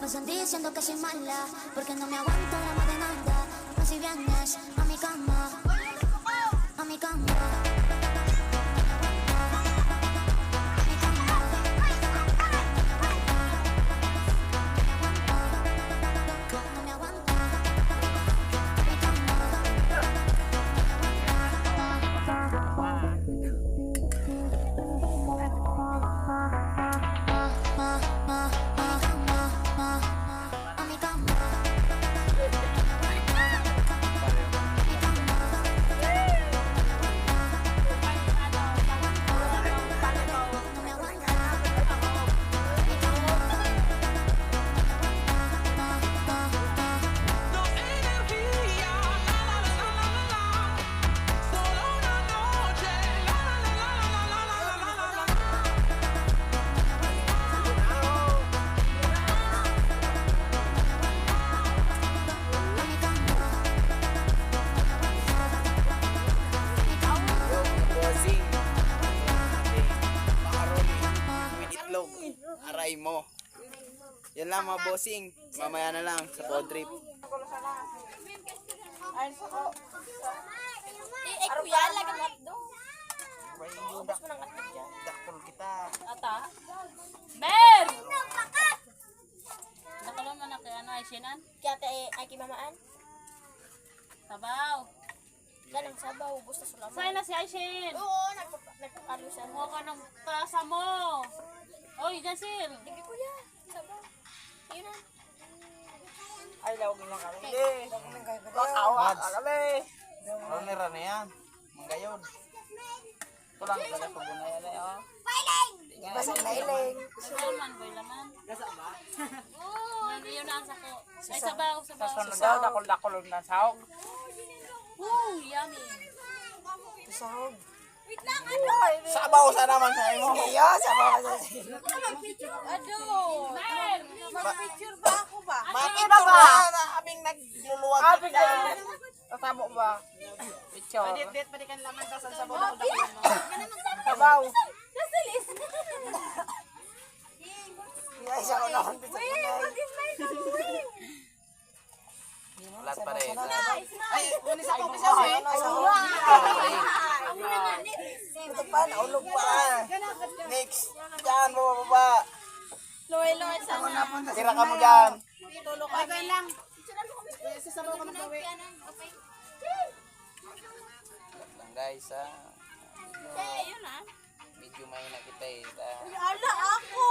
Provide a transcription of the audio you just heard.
pasan diciendo que soy mala, porque no me aguanto la más de nada. Pues si vienes a mi cama, a mi cama. Aray mo. Yan lang mga bossing. Mamaya na lang sa food trip. Ay, kuya, lagyan mo ito. Ubus mo ng atlet dyan. Dakol kita. Ata? Ber! Nakalon mo na kaya ano ay sinan? Kaya ay kimamaan? Sabaw. Ganang sabaw, ubus na sulaman. Sa'yo na si Aishin. Oo, nagpapalo siya. Huwag ka ng tasa mo. Oy, Jasil. Hindi kuya, sabaw. Yun na. Ay, lawag lang kami. Hindi. Awa, kami. Runera na yan. Manggayon. Ito lang, kaya ko na yan eh. Basang nailing. Laman, boy, laman. Gasa ba? Oo. Yun na ang sako. Ay, sabaw, sabaw. Sunod daw, dakol-dakol na sahog. Woo, yummy. Sahog. Wait lang, ano? Sabaw sa naman sa imo. Iya, sabaw ka sa sila. Ano? Mag-picture ba ako ba? Makita ba? Aming nagluluwag. Tatamo ba? Picture. Dit pa di kan laman sa sabaw na Sabaw. Nasilis. Iya, isa ko naman dito. Lahat pa rin. Ay, unis ako kasi eh. Ito pa, naulog pa. Next. Diyan, baba. Loy-loy sana. Tira ka mo dyan. Tulog kami. Lang. Lang guys ha. Ayun ah. Medyo may nakita eh. Ala ako.